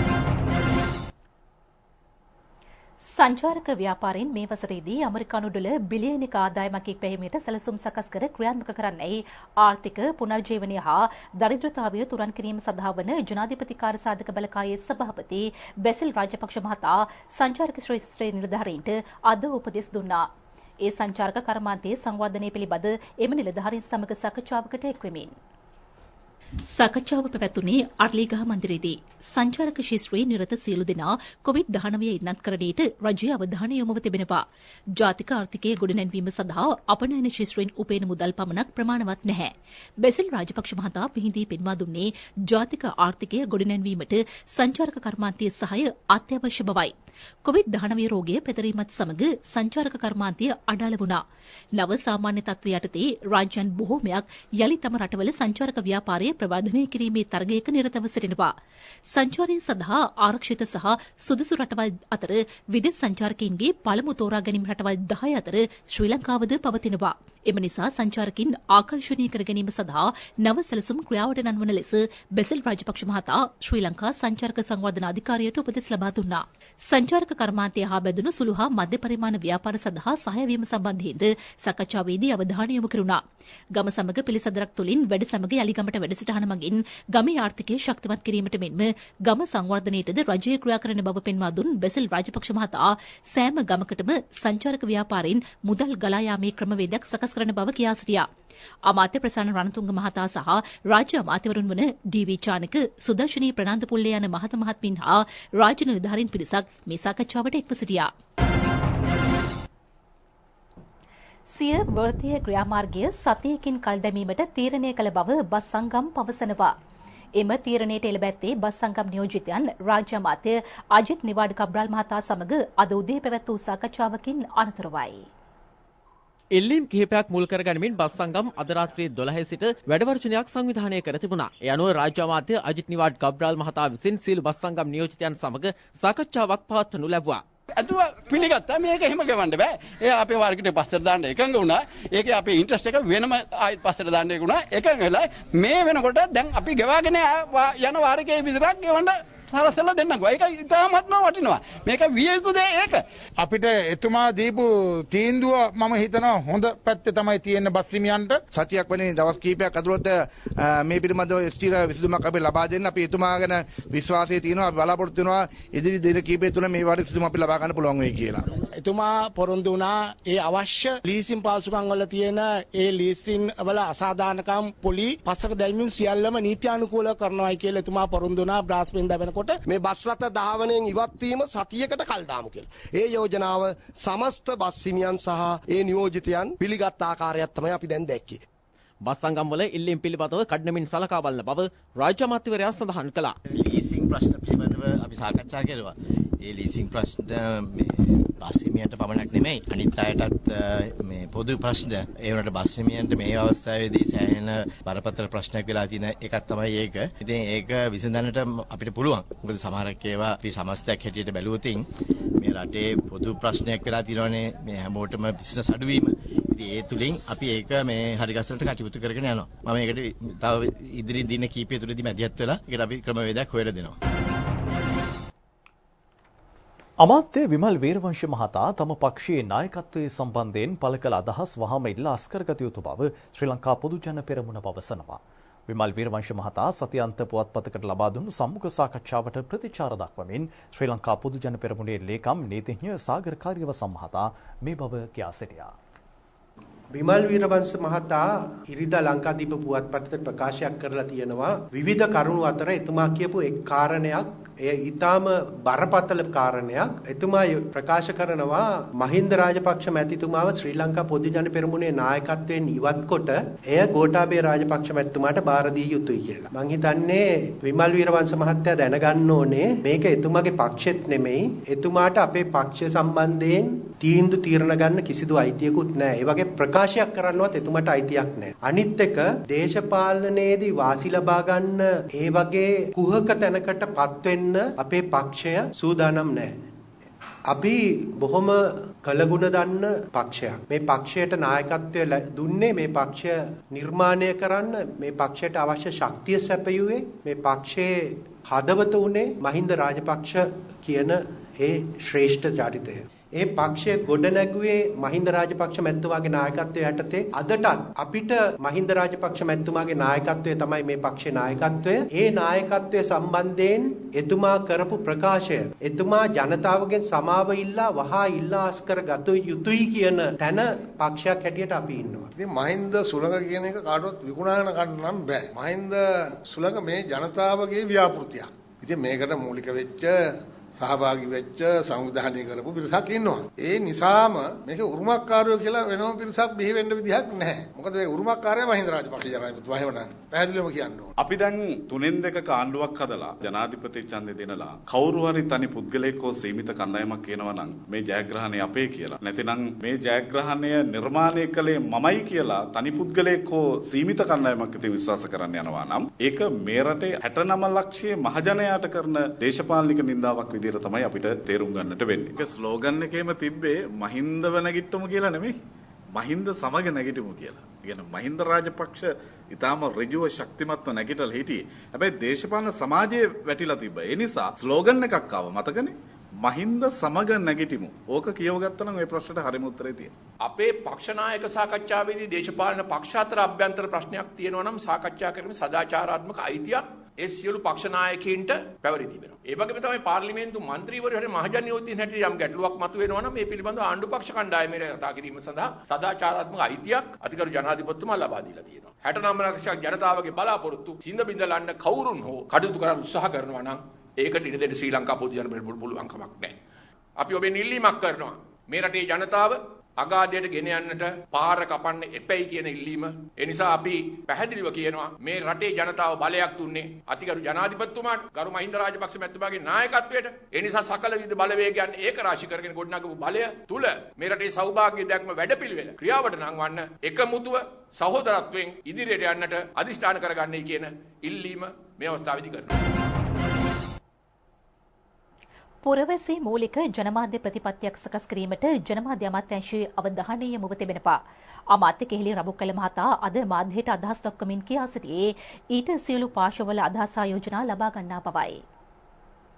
සංචාරක ව්‍යාපාරයෙන් මේ වසරේදී ඇමරිකානු ඩොලර් බිලියනික ආදායමක් එක්වීමට සැලසුම් සකස් කර ක්‍රියාත්මක කරන්නයි ආර්ථික පුනර්ජීවනය හා දරිද්‍රතාවය තුරන් කිරීම සඳහා වන ජනාධිපති කාර්යසාධක බලකායේ සභාපති බැසිල් රාජපක්ෂ මහතා සංචාරක ශ්‍රේෂ්ඨ නිලධාරීන්ට අද උපදෙස් දුන්නා. ඒ සංචාරක කර්මාන්තයේ සංවර්ධනය පිළිබඳ එම නිලධාරීන් සමග සාකච්ඡාවකට එක්වෙමින් සාකච්ඡාව පැවැත්වුණේ අර්ලිගහ මන්දිරයේදී. සංචාරක ශිෂ්ට්‍රයේ නිරත සියලු දෙනා කොවිඩ්-19 ඉන්නත් කරණයට රජයේ අවධානය යොමුව තිබෙනවා. ජාතික ආර්ථිකය ගොඩනැන්වීම සඳහා අපනයන ශිෂ්ට්‍රයෙන් උපයන මුදල් පමණක් ප්‍රමාණවත් නැහැ. බැසිල් රාජපක්ෂ මහතා පිහිදී පෙන්වා දුන්නේ ජාතික ආර්ථිකය ගොඩනැන්වීමට සංචාරක කර්මාන්තයේ සහාය අත්‍යවශ්‍ය බවයි. කොවිඩ්-19 රෝගය පැතිරීමත් සමග සංචාරක කර්මාන්තය අඩාල වුණා. නව සාමාන්‍ය තත්ත්වය යටතේ රාජ්‍යයන් බොහෝමයක් යලි තම රටවල සංචාරක ව්‍යාපාරය ප්‍රවර්ධනය කිරීමේ තරගයක නිරතව සිටිනවා. සංචාරය සඳහා ආරක්ෂිත සහ සුදුසු රටවල් අතර විදේශ සංචාරකයින්ගේ පළමු තෝරා ගැනීම රටවල් 10 අතර ශ්‍රී ලංකාවද පවතිනවා. එම නිසා සංචාරකින් ආකර්ෂණීය කර ගැනීම සඳහා නව සැලසුම් ක්‍රියාවට නංවන ලෙස බැසිල් රාජපක්ෂ මහතා ශ්‍රී ලංකා සංචාරක සංවර්ධන අධිකාරියට උපදෙස් ලබා දුන්නා. සංචාරක කර්මාන්තය හා බැඳුණු සුළු හා මධ්‍ය පරිමාණ ව්‍යාපාර සඳහා සහාය වීම සම්බන්ධයෙන්ද සාකච්ඡාවේදී අවධානය යොමු කෙරුණා. ගම සමග පිළිසඳරක් තුළින් වැඩ සමග යලිගමට වැඩසටහන මගින් ගමේ ආර්ථිකය ශක්තිමත් කිරීමට මෙන්ම ගම සංවර්ධනයටද රජය ක්‍රියා කරන බව පෙන්වා දුන් බැසිල් රාජපක්ෂ මහතා සෑම ගමකටම සංචාරක ව්‍යාපාරයෙන් මුදල් ගලා යාමේ ක්‍රමවේදයක් සකස් කරන බව කියා සිටියා. අමාත්‍ය ප්‍රසන්න රණතුංග මහතා සහ රාජ්‍ය අමාත්‍යවරුන් වන ඩී.වී. චානක, සුදර්ශනී ප්‍රනාන්දුපුල්ලේ යන මහත මහත්මින් හා රාජ්‍ය නිලධාරීන් පිරිසක් මේ සාකච්ඡාවට එක්ව සිටියා. සිය වෘත්තීය ක්‍රියාමාර්ගය සතියකින් කල් දැමීමට තීරණය කළ බව බස් සංගම් පවසනවා. එම තීරණයට එළබැත්තේ බස් සංගම් නියෝජිතයන් රාජ්‍ය අමාත්‍ය අජිත් නිවාඩ් කබ්‍රාල් මහතා සමග අද උදේ පැවැත් වූ සාකච්ඡාවකින් අනතුරුවයි. එල්ලීම් කිහිපයක් මුල් කරගනිමින් බස් සංගම් අද රාත්‍රියේ 12 සිට වැඩවර්ජනයක් සංවිධානය කර තිබුණා. ඒ අනුව රාජ්‍ය අමාත්‍ය අජිත් නිවාඩ් කබ්‍රාල් මහතා විසින් සීල බස් සංගම් නියෝජිතයන් සමග සාකච්ඡාවක් පවත්වනු ලැබුවා. අතුව පිළිගත්තා මේක එහෙම ගෙවන්න බෑ. ඒ අපේ වර්ගයට පස්සට දාන්න එකඟ වුණා. ඒකේ අපේ ඉන්ට්‍රස්ට් එක වෙනම ආයෙත් පස්සට දාන්න එක වුණා. එකඟ වෙලා මේ වෙනකොට දැන් අපි ගෙවාගෙන යන වාරකයේ විතරක් ගෙවන්න සරසලා දෙන්නකෝ. ඒක ඉතාමත්ම වටිනවා. මේක විය යුතු දේ ඒක. අපිට එතුමා දීපු තීන්දුව මම හිතනවා හොඳ පැත්තේ තමයි තියෙන්නේ බස් හිමියන්ට. සතියක් වෙන දවස් කීපයක් ඇතුළත මේ පිළිබඳව ස්ථිර විසඳුමක් අපි ලබා දෙන්න අපි එතුමා ගැන විශ්වාසය තියෙනවා. අපි බලාපොරොත්තු වෙනවා ඉදිරි දින කීපය තුළ මේ වගේ විසඳුම අපි ලබා ගන්න පුළුවන් වෙයි කියලා. එතුමා පොරොන්දු වුණා ඒ අවශ්‍ය ලීසින් පාසුකම් වල තියෙන ඒ ලීසින් වල අසාධාරණකම් පොලි පස්සක දැල්වීම් සියල්ලම නීත්‍යානුකූලව කරනවායි කියලා එතුමා පොරොන්දු වුණා බ්‍රාස්පෙන්දා වෙනකොට මේ බස් රථ 10 ඉවත් වීම සතියකට කල් දාමු කියලා. ඒ යෝජනාව සමස්ත බස් හිමියන් සහ ඒ නියෝජිතයන් පිළිගත් ආකාරයක් තමයි අපි දැන් දැක්කේ. බස් සංගම් වල ඉල්ලීම් පිළිබඳව කඩනමින් සලකා බලන බව රාජ්‍ය අමාත්‍යවරයා සඳහන් කළා. ලීසිං ප්‍රශ්න පිළිබඳව අපි සාකච්ඡා කළා. ඒ ලීසිං ප්‍රශ්න බස් හිමියන්ට පමණක් නෙමෙයි අනිත් අයටත් මේ පොදු ප්‍රශ්න ඒ වුණාට බස් හිමියන්ට මේ අවස්ථාවේදී සෑහෙන බරපතල ප්‍රශ්නයක් වෙලා තියෙන එකක් තමයි ඒක. ඉතින් ඒක විසඳන්නට අපිට පුළුවන්. මොකද සමහරක් ඒවා අපි සමස්තයක් හැටියට බැලුවොත් මේ රටේ පොදු ප්‍රශ්නයක් වෙලා තියෙනවානේ මේ හැමෝටම බිස්නස් අඩුවීම. ඉතින් ඒ තුලින් අපි ඒක මේ හරි ගස්සලට කටයුතු කරගෙන යනවා. මම ඒකට තව ඉදිරි දින කීපය තුලදී මැදිහත් වෙලා ඒකට අපි ක්‍රමවේදයක් හොයලා දෙනවා. අමාත්‍ය විමල් වීරවංශ මහතා තම පක්ෂයේ නායකත්වයේ සම්බන්ධයෙන් පළ කළ අදහස් වහාම ඉල්ලා අස්කරගත යුතු බව ශ්‍රී ලංකා පොදු ජන පෙරමුණ පවසනවා. විමල් වීරවංශ මහතා සතියාන්ත පුවත්පතකට ලබා දුන්නු සම්මුඛ සාකච්ඡාවට ප්‍රතිචාර දක්වමින් ශ්‍රී ලංකා පොදු ජන පෙරමුණේ ලේකම් නීතිඥ සාගර කාර්යවසම් මහතා මේ බව කියා සිටියා. විමල් වීරවංශ මහතා ඉරිදා ලංකාදීප පුවත්පතට ප්‍රකාශයක් කරලා තියෙනවා විවිධ කරුණු අතර එතුමා කියපු එක් කාරණයක් එය ඊටාම බරපතල කාරණයක්. එතුමා ප්‍රකාශ කරනවා මහින්ද රාජපක්ෂ මැතිතුමාව ශ්‍රී ලංකා පොදු ජන පෙරමුණේ නායකත්වයෙන් ඉවත් කොට එය ගෝඨාභය රාජපක්ෂ මැතිතුමාට බාර දිය යුතුයි කියලා. මං හිතන්නේ විමල් වීරවංශ මහත්තයා දැනගන්න ඕනේ මේක එතුමාගේ පක්ෂෙත් නෙමෙයි. එතුමාට අපේ පක්ෂය සම්බන්ධයෙන් තීන්දුව తీරන ගන්න කිසිදු අයිතියකුත් නැහැ. ඒ වගේ ප්‍රකාශයක් කරන්නවත් එතුමාට අයිතියක් නැහැ. අනිත් එක දේශපාලනයේදී වාසි ලබා ගන්න ඒ වගේ කුහක තැනකටපත් වෙන්න අපේ පක්ෂය සූදානම් නැහැ. අපි බොහොම කලගුණ දන්න පක්ෂයක්. මේ පක්ෂයට නායකත්වය දුන්නේ මේ පක්ෂය නිර්මාණය කරන්න මේ පක්ෂයට අවශ්‍ය ශක්තිය සැපයුවේ මේ පක්ෂයේ හදවත උනේ මහින්ද රාජපක්ෂ කියන ඒ ශ්‍රේෂ්ඨ චරිතය. ඒ පක්ෂය ගොඩනැගුවේ මහින්ද රාජපක්ෂ මැතිතුමාගේ නායකත්වය යටතේ. අදටත් අපිට මහින්ද රාජපක්ෂ මැතිතුමාගේ නායකත්වය තමයි මේ පක්ෂේ නායකත්වය. ඒ නායකත්වය සම්බන්ධයෙන් එතුමා කරපු ප්‍රකාශය එතුමා ජනතාවගෙන් සමාව ඉල්ලා වහා ඉල්ලා අස්කර ගත යුතුයි කියන තැන පක්ෂයක් හැටියට අපි ඉන්නවා. ඉතින් මහින්ද සුළඟ කියන එක කාටවත් විකුණාගෙන ගන්න නම් බෑ. මහින්ද සුළඟ මේ ජනතාවගේ ව්‍යාපෘතියක්. ඉතින් මේකට මූලික වෙච්ච සහභාගී වෙච්ච සංවිධානය කරපු පිරිසක් ඉන්නවා. ඒ නිසාම මේක උරුමකාරයෝ කියලා වෙනම පිරිසක් බිහි වෙන්න විදිහක් නැහැ. මොකද මේ උරුමකාරයා මහින්ද රාජපක්ෂ ජනාධිපතිතුමා එහෙමනම් පැහැදිලිවම කියන්න ඕන. අපි දැන් 3-2 ආණ්ඩුවක් හදලා ජනාධිපති ඡන්දය දෙනලා කවුරු හරි තනි පුද්ගලයෙක් හෝ සීමිත කණ්ඩායමක් කියනවා නම් මේ ජයග්‍රහණය අපේ කියලා. නැතිනම් මේ ජයග්‍රහණය නිර්මාණය කළේ මමයි කියලා තනි පුද්ගලයෙක් හෝ සීමිත කණ්ඩායමක් ඉතින් විශ්වාස කරන්න යනවා නම් ඒක මේ රටේ 69 ලක්ෂයේ මහජනයාට කරන දේශපාලනික නින්දාවක් විදිහට තමයි අපිට තේරුම් ගන්නට වෙන්නේ. ඒක ස්ලෝගන් එකේම තිබ්බේ මහින්දව නැගිට්ටමු කියලා නෙමෙයි. මහින්ද සමග නැගිටමු කියලා. කියන්නේ මහින්ද රාජපක්ෂ ඊටාම ඍජුව ශක්තිමත්ව නැගිටලා හිටියේ. හැබැයි දේශපාලන සමාජයේ වැටිලා තිබ්බා. ඒ නිසා ස්ලෝගන් එකක් ආවා මතකනේ. මහින්ද සමග නැගිටිමු. ඕක කියවගත්තා නම් ওই ප්‍රශ්නට හරිම උත්තරේ තියෙනවා. අපේ පක්ෂ නායක සාකච්ඡාවේදී දේශපාලන පක්ෂ අතර අභ්‍යන්තර ප්‍රශ්නයක් තියෙනවා නම් සාකච්ඡා කිරීමේ සදාචාරාත්මක අයිතියක් ඒ සියලු පක්ෂ නායකයින්ට පැවරී තිබෙනවා. ඒ වගේම තමයි පාර්ලිමේන්තු මන්ත්‍රීවරු හරි මහජනයෝතින් හැටියට යම් ගැටලුවක් මතුවෙනවා නම් මේ පිළිබඳව ආණ්ඩු පක්ෂ කණ්ඩායමේ කතා කිරීම සඳහා සදාචාරාත්මක අයිතියක් අධිකරු ජනාධිපතිතුමා ලබා දීලා තියෙනවා. 69 ලක්ෂයක් ජනතාවගේ බලාපොරොත්තු සිඳ බිඳලන්න කවුරුන් හෝ කටයුතු කරන්න උත්සාහ කරනවා නම් ඒකට ඉඩ දෙන්න ශ්‍රී ලංකා පොදු ජන පෙරමුණ පුළුවන් කමක් නැහැ. අපි ඔබෙන් ඉල්ලීමක් කරනවා. මේ රටේ ජනතාව අගාධයට ගෙන යන්නට පාර කපන්න එපැයි කියන ඉල්ලීම. ඒ නිසා අපි පැහැදිලිව කියනවා මේ රටේ ජනතාව බලයක් දුන්නේ අතිගරු ජනාධිපතිතුමාට, ගරු මහින්ද රාජපක්ෂ මැතිතුමාගේ නායකත්වයට. ඒ නිසා සකල විවිධ බලවේගයන් ඒක රාශි කරගෙන ගොඩනගපු බලය තුල මේ රටේ සෞභාග්‍ය දැක්ම වැඩපිළිවෙල ක්‍රියාවට නංවන්න එකමුතුව සහෝදරත්වයෙන් ඉදිරියට යන්නට අදිෂ්ඨාන කරගන්නයි කියන ඉල්ලීම මේ අවස්ථාවේදී කරනවා. පුරවැසි මූලික ජනමාධ්‍ය ප්‍රතිපත්තියක් සකස් කිරීමට ජනමාධ්‍ය අමාත්‍යාංශයේ අවධානය යොමු තිබෙනවා. අමාත්‍ය කෙහෙලි රඹුක්කල මහතා අද මාධ්‍යයට අදහස් දක්වමින් කියා සිටියේ ඊට සියලු පාර්ශවවල අදහස් ආයෝජනා ලබා ගන්නා බවයි.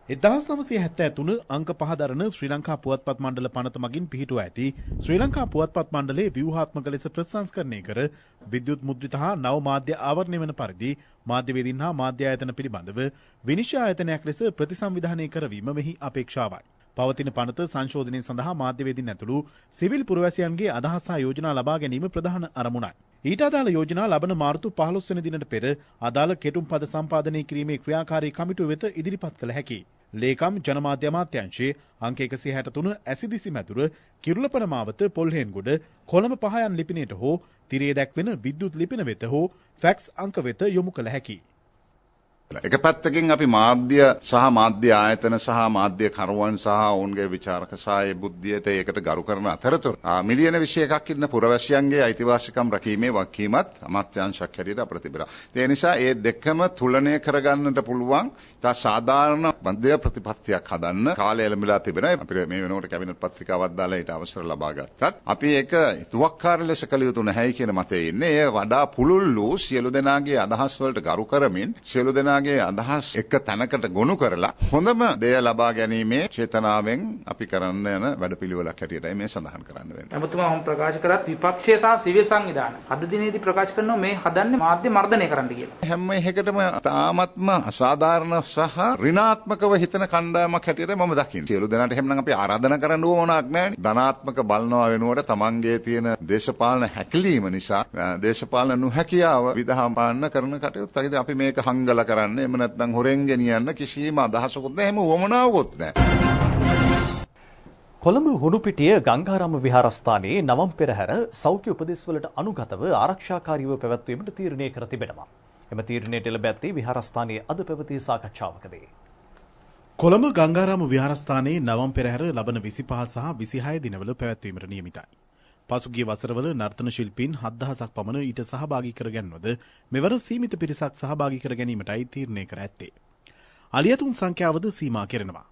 1973 අංක 5 දරන ශ්‍රී ලංකා පුවත්පත් මණ්ඩල පනත මගින් පිහිටුවා ඇති ශ්‍රී ලංකා පුවත්පත් මණ්ඩලයේ ව්‍යුහාත්මක ලෙස ප්‍රසංස්කරණය කර විද්‍යුත් මුද්‍රිත හා නව මාධ්‍ය ආවරණය වන පරිදි මාධ්‍යවේදීන් හා මාධ්‍ය ආයතන පිළිබඳව විනිශ්චය ආයතනයක් ලෙස ප්‍රතිසංවිධානය කරවීම මෙහි අපේක්ෂාවයි. පවතින පනත සංශෝධනය සඳහා මාධ්‍යවේදීන් ඇතුළු සිවිල් පුරවැසියන්ගේ අදහස් හා යෝජනා ලබා ගැනීම ප්‍රධාන අරමුණයි. ඊට අදාළ යෝජනා ලබන මාර්තු 15 වෙනි දිනට පෙර අදාළ කෙටුම් පද සම්පාදනය කිරීමේ ක්‍රියාකාරී කමිටුව වෙත ඉදිරිපත් කළ හැකියි. ලේකම් ජනමාධ්‍ය අමාත්‍යාංශයේ අංක 163 ඇසිදිසි මැදුර කිරුළපන මාවත පොල්හෙන්ගොඩ කොළඹ පහ යන ලිපිනයට හෝ තිරේ දැක්වෙන විද්‍යුත් ලිපින වෙත හෝ ෆැක්ස් අංක වෙත යොමු කළ හැකියි. එක පැත්තකින් අපි මාධ්‍ය සහ මාධ්‍ය ආයතන සහ මාධ්‍ය කරුවන් සහ ඔවුන්ගේ විචාරක සහ බුද්ධියට ඒකට ගරු කරන අතරතුර මිලියන 21ක් ඉන්න පුරවැසියන්ගේ අයිතිවාසිකම් රැකීමේ වගකීමත් අමාත්‍යාංශයක් හැටියට අපිට තිබෙනවා. ඒ නිසා ඒ දෙකම තුලනය කරගන්නට පුළුවන් තා සාධාරණ මධ්‍ය ප්‍රතිපත්තියක් හදන්න කාලය ලැබිලා තිබෙනවා. අපිට මේ වෙනකොට කැබිනට් පත්‍රිකාවක් දාලා ඊට අවසර ලබා ගත්තත් අපි ඒක තුවක්කාර ලෙස කළ යුතු නැහැ කියන මතයේ ඉන්නේ. ඒ වඩා පුළුල්ලු සියලු දෙනාගේ අදහස් වලට ගරු කරමින් සියලු දෙනා අදහස් එක තැනකට ගොනු කරලා හොඳම දෙය ලබා ගැනීමේ චේතනාවෙන් අපි කරන්න යන වැඩපිළිවෙලක් හැටියටයි මේ සඳහන් කරන්න වෙන්නේ. එතුමා මම ප්‍රකාශ කරත් විපක්ෂය සහ සිවිල් සංවිධාන අද දිනේදී ප්‍රකාශ කරනවා මේ හදන්නේ මාධ්‍ය මර්ධනය කරන්න කියලා. හැම එකකටම තාමත්ම අසාධාරණ සහ ඍණාත්මකව හිතන කණ්ඩායමක් හැටියට මම දකින්නේ. සියලු දෙනාට එහෙමනම් අපි ආරාධනා කරන්න ඕනක් නැහැ. ධනාත්මක බලනවා වෙනුවට තමන්ගේ තියෙන දේශපාලන හැකිලිම නිසා දේශපාලන නොහැකියාව විදහාපාන්න කරන කටයුත්තකදී අපි මේක හංගල කරන්න එහෙම නැත්නම් හොරෙන් ගෙනියන්න කිසිම අදහසකුත් නැහැ. එහෙම වමනාවකුත් නැහැ. කොළඹ හුණුපිටිය ගංගාරාම විහාරස්ථානයේ නවම් පෙරහැර සෞඛ්‍ය උපදෙස්වලට අනුගතව ආරක්ෂාකාරීව පැවැත්වීමට තීරණය කර තිබෙනවා. එම තීරණයට එළඹ ඇත්තේ විහාරස්ථානයේ අද පැවති සාකච්ඡාවකදී. කොළඹ ගංගාරාම විහාරස්ථානයේ නවම් පෙරහැර ලබන 25 සහ 26 දිනවල පැවැත්වීමට නියමිතයි. පසුගිය වසරවල නර්තන ශිල්පීන් 7000ක් පමණ ඊට සහභාගී කරගන්නවද මෙවර සීමිත පිරිසක් සහභාගී කර ගැනීමටයි තීරණය කර ඇත්තේ. අලියතුන් සංඛ්‍යාවද සීමා කෙරෙනවා.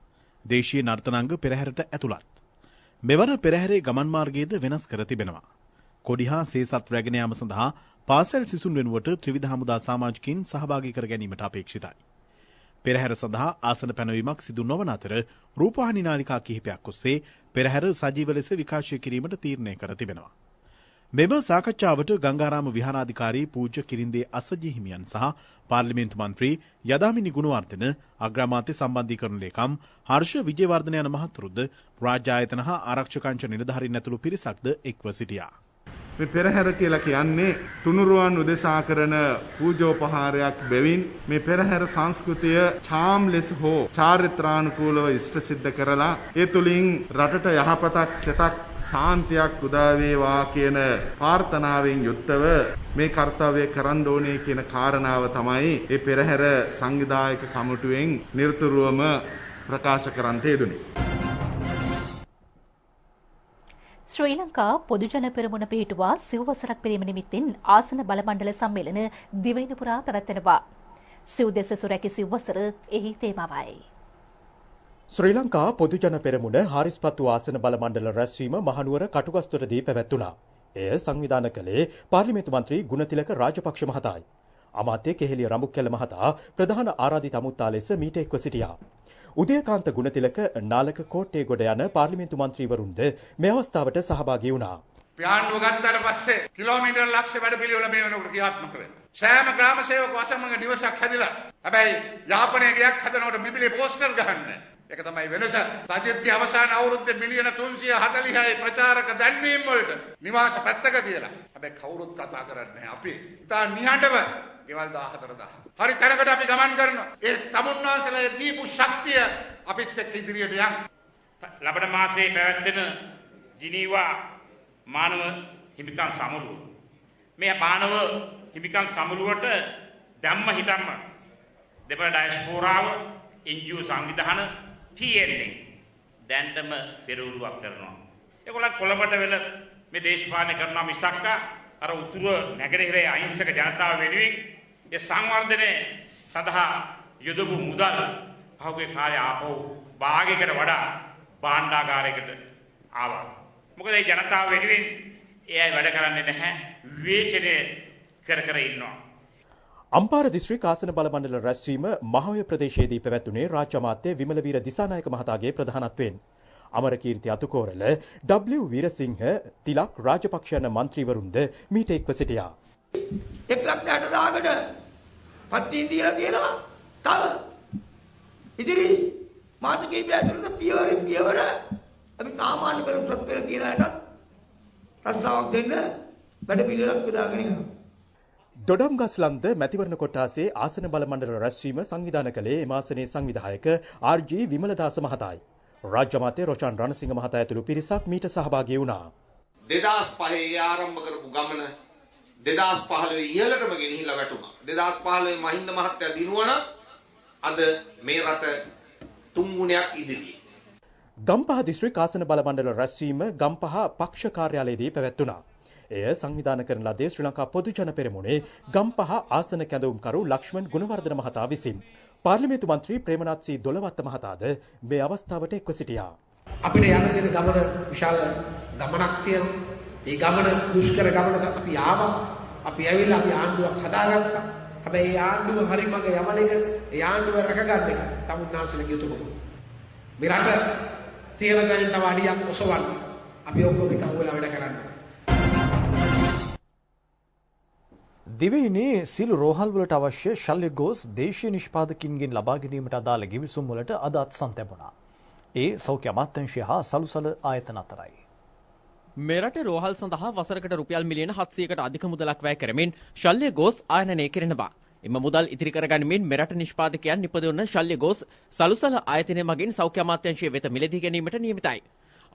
දේශීය නර්තනාංග පෙරහැරට ඇතුළත්. මෙවර පෙරහැරේ ගමන් මාර්ගයේද වෙනස් කර තිබෙනවා. කොඩි හා සේසත් රැගෙන යාම සඳහා පාසල් සිසුන් වෙනුවට ත්‍රිවිධ හමුදා සමාජිකයින් සහභාගී කර ගැනීමට අපේක්ෂිතයි. පෙරහැර සඳහා ආසන පැනවීමක් සිදු නොවන අතර රූපවාහිනී නාලිකා කිහිපයක් ඔස්සේ පෙරහැර සජීව ලෙස විකාශය කිරීමට තීරණය කර තිබෙනවා. මෙම සාකච්ඡාවට ගංගාරාම විහාරාධිකාරී පූජ්‍ය කිරින්දේ අසජී හිමියන් සහ පාර්ලිමේන්තු මන්ත්‍රී යදාමිනි ගුණවර්ධන අග්‍රාමාත්‍ය සම්බන්ධීකරණ ලේකම් හර්ෂ විජේවර්ධන යන මහතුරුද රාජ්‍ය ආයතන හා ආරක්ෂකාංශ නිලධාරීන් ඇතුළු පිරිසක්ද එක්ව සිටියා. මේ පෙරහැර කියලා කියන්නේ තුනුරුවන් උදෙසා කරන පූජෝපහාරයක් බැවින් මේ පෙරහැර සංස්කෘතිය ඡාම් ලෙස හෝ චාරිත්‍රානුකූලව ඉෂ්ට සිද්ධ කරලා ඒ තුලින් රටට යහපතක් සෙතක් ශාන්තියක් උදා වේවා කියන ප්‍රාර්ථනාවෙන් යුක්තව මේ කාර්යය කරන්න ඕනේ කියන කාරණාව තමයි මේ පෙරහැර සංවිධායක කමිටුවෙන් නිරතුරුවම ප්‍රකාශ කරන්න යෙදුනේ. ශ්‍රී ලංකා පොදුජන පෙරමුණ පිහිටුවා සිව්වසරක් පිරීම නිමිත්තෙන් ආසන බලමණ්ඩල සම්මේලන දිවයින පුරා පැවැත්වෙනවා. සිව් දෙස සුරැකි සිව්වසර එහි තේමාවයි. ශ්‍රී ලංකා පොදුජන පෙරමුණ හාරිස්පත්තු ආසන බලමණ්ඩල රැස්වීම මහනුවර කටුගස්තොටදී පැවැත්වුණා. එය සංවිධානය කළේ පාර්ලිමේන්තු මන්ත්‍රී ගුණතිලක රාජපක්ෂ මහතායි. අමාත්‍ය කෙහෙලිය රඹුක්කැල මහතා ප්‍රධාන ආරාධිත අමුත්තා ලෙස මීට එක්ව සිටියා. උදයකාන්ත ගුණතිලක නාලක කෝට්ටේ ගොඩ යන පාර්ලිමේන්තු මන්ත්‍රීවරුන්ද මේ අවස්ථාවට සහභාගී වුණා. පියාණ්ඩුව ගත්තාට පස්සේ කිලෝමීටර් ලක්ෂ වැඩ පිළිවෙල මේ වෙනකොට ක්‍රියාත්මක වෙනවා. සෑම ග්‍රාම සේවක වසමඟ නිවසක් හැදිලා. හැබැයි යාපනයේ ගයක් හදනකොට බිබිලේ පෝස්ටර් ගහන්නේ. ඒක තමයි වෙනස. සජිත්ගේ අවසාන අවුරුද්දේ මිලියන 346යි ප්‍රචාරක දැන්වීම් වලට නිවාස පැත්තක තියලා. හැබැයි කවුරුත් කතා කරන්නේ නැහැ. අපි තා නිහඬව ගෙවල් 14000. හරි තැනකට අපි ගමන් කරනවා. ඒ තමුන්නාසලා දීපු ශක්තිය අපිත් එක්ක ඉදිරියට යන්න. ලබන මාසයේ පැවැත්වෙන ජිනීවා මානව හිමිකම් සමුළුව. මේ මානව හිමිකම් සමුළුවට ධම්ම හිතම්ම දෙපළ ඩයස්පෝරාව NGO සංවිධාන TNA දැන්ටම පෙරවරුවක් කරනවා. ඒගොල්ලන් කොළඹට වෙල මේ දේශපාලනය කරනවා මිසක් අර උතුර නැගෙනහිරේ අහිංසක ජනතාව වෙනුවෙන් ඒ සංවර්ධනය සඳහා යොදපු මුදල් පහුගිය කාලේ ආපහු භාගයකට වඩා භාණ්ඩාගාරයකට ආවා. මොකද මේ ජනතාව වෙනුවෙන් ඒ අය වැඩ කරන්නේ නැහැ. විවේචනය කර කර ඉන්නවා. අම්පාර දිස්ත්‍රික් ආසන බල මණ්ඩල රැස්වීම මහවැය ප්‍රදේශයේදී පැවැත්වුණේ රාජ්‍ය අමාත්‍ය විමලවීර දිසානායක මහතාගේ ප්‍රධානත්වයෙන්. අමරකීර්ති අතුකෝරල W වීරසිංහ තිලක් රාජපක්ෂ යන මන්ත්‍රීවරුන්ද මීට එක්ව සිටියා. 1,60,000කට පත්තින් දීලා තියෙනවා. තව ඉදිරි මාස කිහිපය ඇතුළත පියවරින් පියවර අපි සාමාන්‍ය පෙරම් සත්පෙර කියන අයටත් රස්සාවක් දෙන්න වැඩ පිළිවෙලක් යොදාගෙන යනවා. දොඩම්ගස්ලන්ද මැතිවරණ කොට්ටාසේ ආසන බල මණ්ඩල රැස්වීම සංවිධානය කළේ එම ආසනයේ සංවිධායක RG විමලදාස මහතායි. රාජ්‍ය අමාත්‍ය රොෂාන් රණසිංහ මහතා ඇතුළු පිරිසක් මීට සහභාගී වුණා. 2005 ආරම්භ කරපු ගමන 2015 ඉහළටම ගෙනහිලා වැටුණා. 2015 මහින්ද මහත්තයා දිනුවා නම් අද මේ රට 3 ගුණයක් ඉදිරියේ. ගම්පහ දිස්ත්‍රික් ආසන බල මණ්ඩල රැස්වීම ගම්පහ පක්ෂ කාර්යාලයේදී පැවැත්වුණා. එය සංවිධානය කරන ලදී ශ්‍රී ලංකා පොදු ජන පෙරමුණේ ගම්පහ ආසන කැඳවුම්කරු ලක්ෂ්මන් ගුණවර්ධන මහතා විසින්. පාර්ලිමේන්තු මන්ත්‍රී ප්‍රේමනාත් සී දොළවත්ත මහතාද මේ අවස්ථාවට එක්ව සිටියා. අපිට යන දෙන ගමන විශාල ගමනක් තියෙනවා. ඒ ගමන දුෂ්කර ගමනක අපි ආවා. අපි ඇවිල්ලා අපි ආණ්ඩුවක් හදාගත්තා. හැබැයි ඒ ආණ්ඩුව හරි මඟ යමන එක, ඒ ආණ්ඩුව රැකගන්න එක තමුන්නාසලගේ යුතුයකම. මේ රට තියෙන දැන් තව අඩියක් ඔසවන්න. අපි ඔක්කොම එක හොයලා වැඩ කරන්න. දිවයිනේ සියලු රෝහල් වලට අවශ්‍ය ශල්‍ය ගෝස් දේශීය නිෂ්පාදකින්ගෙන් ලබා ගැනීමට අදාළ ගිවිසුම් වලට අද අත්සන් තැබුණා. ඒ සෞඛ්‍ය අමාත්‍යාංශය හා සලුසල ආයතන අතරයි. මෙරට රෝහල් සඳහා වසරකට රුපියල් මිලියන 700කට අධික මුදලක් වැය කරමින් ශල්‍ය ගෝස් ආයනනය කරනවා. එම මුදල් ඉතිරි කරගනිමින් මෙරට නිෂ්පාදකයන් නිපදවන ශල්‍ය ගෝස් සලුසල ආයතනය මගින් සෞඛ්‍ය අමාත්‍යාංශය වෙත මිලදී ගැනීමට නියමිතයි.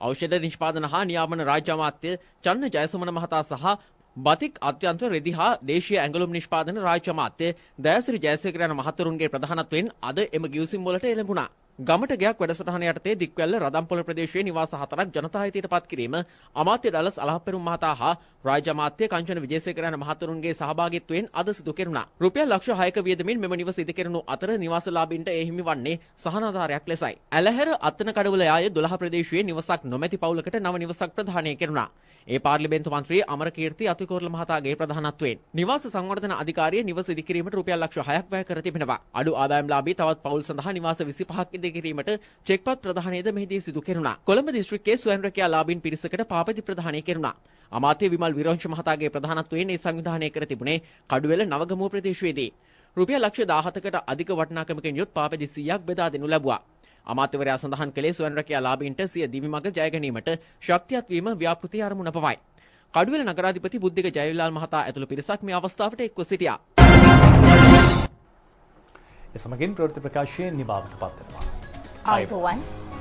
ඖෂධ නිෂ්පාදන හා නියාමන රාජ්‍ය අමාත්‍ය චන්න ජයසුමන මහතා සහ බතික් අත්‍යන්ත රෙදි හා දේශීය ඇඟලුම් නිෂ්පාදන රාජ්‍ය අමාත්‍ය දයාසිරි ජයසේකර යන මහතුරුන්ගේ ප්‍රධානත්වයෙන් අද එම ගිවිසුම් වලට එළඹුණා. ගමට ගයක් වැඩසටහන යටතේ දික්වැල්ල රදම්පොළ ප්‍රදේශයේ නිවාස 4ක් ජනතා හිතයට පත් කිරීම අමාත්‍ය ඩලස් අලහප්පෙරුම් මහතා හා රාජ්‍ය අමාත්‍ය කංචන විජේසේකර යන මහතුරුන්ගේ සහභාගීත්වයෙන් අද සිදු කෙරුණා. රුපියල් ලක්ෂ 6ක වියදමින් මෙම නිවස ඉදිකරනු අතර නිවාසලාභීන්ට ඒ හිමි වන්නේ සහනාධාරයක් ලෙසයි. ඇලහැර අත්තන කඩවල යාය 12 ප්‍රදේශයේ නිවසක් නොමැති පවුලකට නව නිවසක් ප්‍රදානය කෙරුණා. ඒ පාර්ලිමේන්තු මන්ත්‍රී අමරකීර්ති අතුකෝරල මහතාගේ ප්‍රධානත්වයෙන් නිවාස සංවර්ධන අධිකාරිය නිවස ඉදිකිරීමට රුපියල් ලක්ෂ 6ක් වැය කර තිබෙනවා. අඩු ආදායම්ලාභී තවත් පවුල් සඳහා නිවාස 25ක් ඉදිකිරීමට චෙක්පත් ප්‍රදානයද මෙහිදී සිදු කෙරුණා. කොළඹ දිස්ත්‍රික්කයේ ස්වයං රැකියා ලාභීන් පිරිසකට පාපති ප්‍රදානය කෙරුණා. අමාත්‍ය විමල් විරෝංශ මහතාගේ ප්‍රධානත්වයෙන් ඒ සංවිධානය කර තිබුණේ කඩුවෙල නවගමුව ප්‍රදේශයේදී. රුපියල් ලක්ෂ 17කට අධික වටිනාකමකින් යුත් පාපති 100ක් බෙදා දෙනු ලැබුවා. අමාත්‍යවරයා සඳහන් කළේ ස්වයං රැකියා ලාභීන්ට සිය දිවි මඟ ජය ගැනීමට ශක්තියක් වීම ව්‍යාපෘති අරමුණ පවයි. කඩුවෙල නගරාධිපති බුද්ධික ජයවිලාල් මහතා ඇතුළු පිරිසක් මේ අවස්ථාවට එක්ව සිටියා. එසමගින් ප්‍රවෘත්ති ප්‍රකාශයේ නිමාවට පත් වෙනවා. ආයුබෝවන්